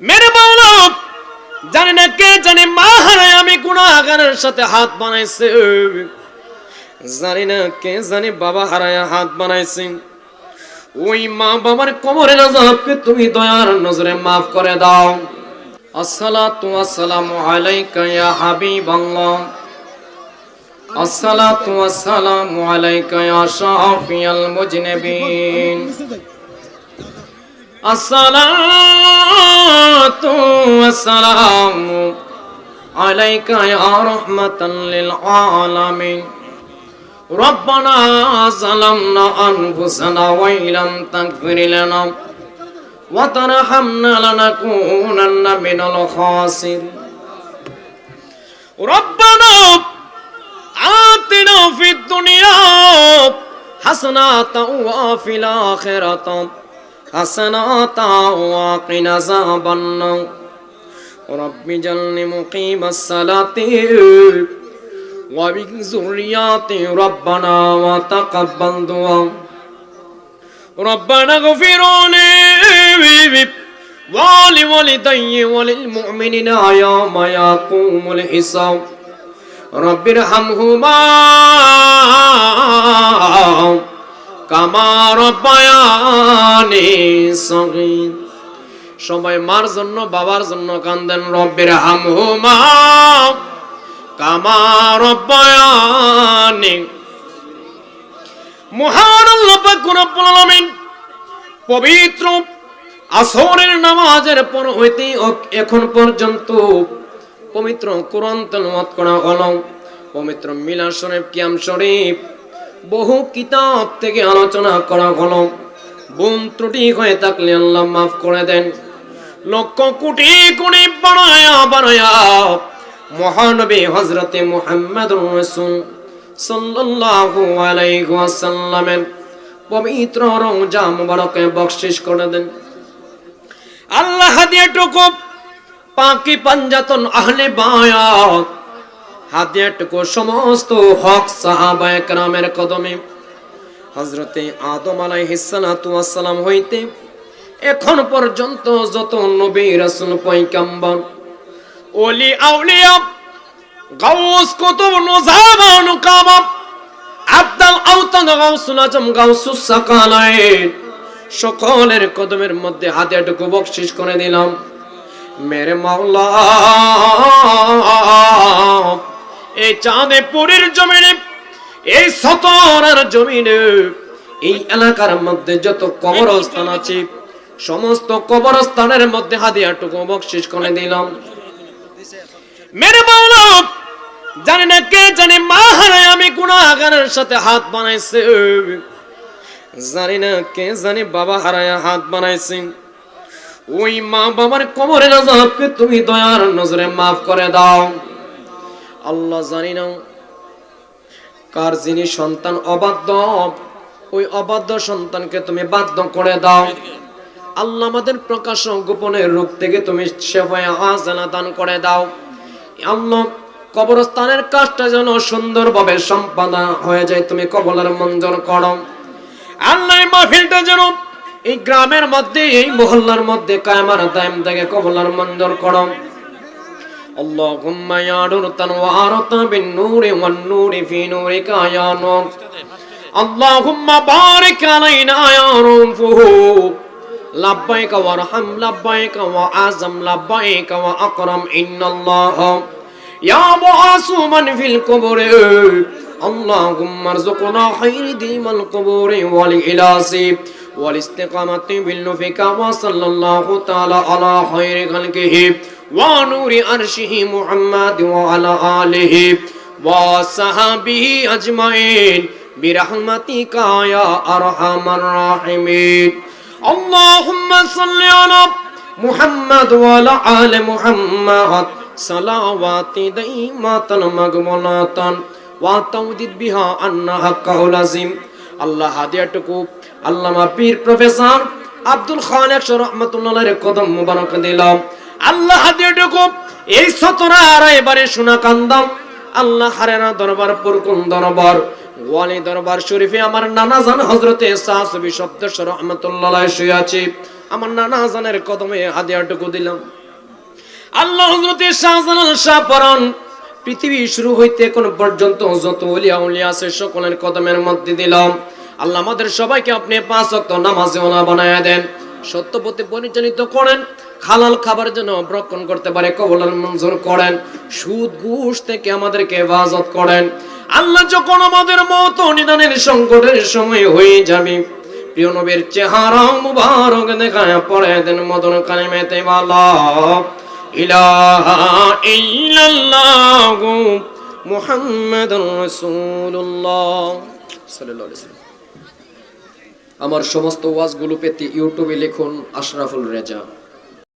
মেরে মাওলা জানি না কে জানি মা হারায় আমি গুনাহগারের সাথে হাত বানাইছে, জানি না কে জানি বাবা হারায় হাত বানাইছে। ওই মা বাবার কবরের আযাবকে তুমি দয়ার নজরে মাফ করে দাও। আসসালাতু ওয়াসসালামু আলাইকা ইয়া হাবিবাল্লাহ, আসসালাতু ওয়াসসালামু আলাইকা ইয়া শাফিয়াল মুজনিবিন, আসসালাতু ওয়াসসালামু আলাইকা ইয়া রাহমাতাল লিল আলামিন। রব্বানা যালামনা আনফুসানা ওয়া ইলাম তাগফির লানা ওয়া তারহামনা লানাকুনান্না মিনাল খাসিরিন। রব্বানা আতিনা ফিদ দুনিয়া হাসানাতাও ওয়া ফিল আখিরাতি হাসানাতাও ওয়া কিনা আযাবান্নার। রব্বি জালনি মুকিমাস সালাতি ওয়া মিন যুররিয়াতি রব্বানা ওয়া তাকাব্বাল দুআ। রব্বানা গফিরলি ওয়া লিওয়ালিদাইয়া ওয়া লিল মুমিনিনা ইয়াওমা ইয়াকুমুল হিসাব। রব্বিরহামহুমা কামা রব্বায়ানি সগীর। সবাই মার জন্য বাবার জন্য কান্দেন। রব্বিরহামহুমা কামা রব্বায়ানি। মহান আল্লাহ পাক রব্বুল আলামিন পবিত্র আসরের নামাজের পর হইতে এখন পর্যন্ত পবিত্র কোরআন তেলাওয়াত করা হলো, পবিত্র মিলাদ শরীফ, কিয়াম শরীফ, বহু কিতাব থেকে আলোচনা করা হলো। ভুল ত্রুটি হয়ে থাকলে আল্লাহ মাফ করে দেন। লক্ষ কোটি কোটি বানায়া মহানবী হযরতে মুহাম্মদুর রাসূল সাল্লাল্লাহু আলাইহি ওয়াসাল্লামের পবিত্র রওজা মুবারকে বখশিশ করে দেন। আল্লাহ হাদিয়াটুকু পাকি পাঞ্জাতন আহলে বায়াত, হাদিয়াটুকু সমস্ত হক সাহাবায়ে কেরামের কদমে হযরতে আদম আলাইহিস সালাতু ওয়াস সালাম হইতে এখন পর্যন্ত যত নবী রাসূল পয়গম্বর ওলি আউলিয়া গাউস কুতুব নুজাবা নুকাবা আব্দুল আওতাদ গাউসুল আজম গাউসুস সাকালাইন সকলের কদমের মধ্যে হাদিয়াটুকু বখশিশ করে দিলাম। মেরে মাওলা এই চাঁদেপুরের জমিনে, এই সতরার জমিনে, এই এলাকার মধ্যে যত কবরস্থান আছে সমস্ত কবরস্থানের মধ্যে হাদিয়াটুকু বখশিশ করে দিলাম। মেরে মাওলা জানি না কে জানি মা হারায় আমি গুনাহগারের সাথে হাত বানাইছে, জানি না কে জানি বাবা হারায় হাত বানাইছে। ওই মা বাবার কবরের আযাবকে তুমি দয়ার নজরে মাফ করে দাও। আল্লাহ জানি না কার যিনি সন্তান অবাধ্য, ওই অবাধ্য সন্তানকে তুমি বাধ্য করে দাও। আল্লাহ আমাদের প্রকাশ গোপনের রোগ থেকে তুমি শিফায়ে আযলা দান করে দাও। আল্লাহ কবরস্থানের কাজটা যেন সুন্দরভাবে সম্পাদন হয়ে যায়, তুমি কবুলের মঞ্জুর করো। আল্লাহ মাহফিলটা যেন এই গ্রামের মধ্যে, এই মহল্লার মধ্যে কায়েমার দায়েম থেকে কবুলের মঞ্জুর করো। আল্লাহুম্মা ইয়া নূরান ওয়া আরাতা বিন নূরি ওয়ান নূরি ফি নূরিকা ইয়া নূর। আল্লাহুম্মা বারিক আলাইনা ইয়া রাউফু। লাব্বাইকা ওয়া রাহম, লাব্বাইকা ওয়া আযম, লাব্বাইকা ওয়া আকরাম। ইন্নাল্লাহ ইয়া মুআসুমান ফিল কুবুরি। আল্লাহুম্মা আরযুকনা খায়রি দিমাল কুবুরি ওয়াল ইলাসি ওয়াল ইস্তিকামাতি বিল নুফিকা ওয়া সাল্লাল্লাহু তাআলা আলা খায়রি খালকিহি ওয়া নূরি আরশিহি মুহাম্মাদ ওয়া আলা আলিহি ওয়া সাহাবিহি আজমাইন বিরহমাতিকা ইয়া আরহামার রাহিমিন। আল্লাহুম্মা সাল্লি আলা মুহাম্মাদ ওয়া আলা আলি মুহাম্মাদ সালাওয়াতি দাইমাতান মাগমুনাতান ওয়া তাউদিদ বিহা আন্না হাক্কাউল আযীম। আল্লাহ হাদিয়াটুকু আল্লামা পীর প্রফেসর আব্দুল খালেক রাহমাতুল্লাহ আলাইহির কদম মুবারক দিলাম। আল্লাহ হাদিয়াটুকু এই সতরা আড়াইবারে সোনা কান্দাম। আল্লাহ হারেনা দরবার, পুরকুন দরবার, ওয়ালি দরবার শরীফে আমার নানা জান হযরতে সাসবি সপ্তশ রাহমাতুল্লাহ আলাইহি শুয়ে আছে। আমার নানা জানের কদমে হাদিয়াটুকু দিলাম। আল্লাহ হযরতে শাহজালাল শাহ পরান পৃথিবী শুরু হইতে এখন পর্যন্ত যত ওলিয়া উলিয়া আছে সকলের কদমের মধ্যে দিলাম। আল্লাহ আমাদের সবাইকে আপনি 5 ওয়াক্ত নামাজি ওয়ালা বানায়া দেন, সত্য পথে পরিচালিত করেন, হালাল খাবার যেন ভক্ষণ করতে পারে কবুল মঞ্জুর করেন, সুদ ঘুষ থেকে আমাদেরকে হেফাজত করেন। আল্লাহ যখন আমাদের মত নিদানের সংকটের সময় হয়ে যাবে, প্রিয় নবীর চেহারা মুবারক দেখায় পড়ে দেন মদন কালিমাতে ওয়ালা ইলাহা ইল্লাল্লাহু মুহাম্মাদুর রাসূলুল্লাহ সাল্লাল্লাহু আলাইহি ওয়াসাল্লাম। আমার সমস্ত ওয়াজগুলো পেতে ইউটিউবে লিখুন আশরাফুল রেজা।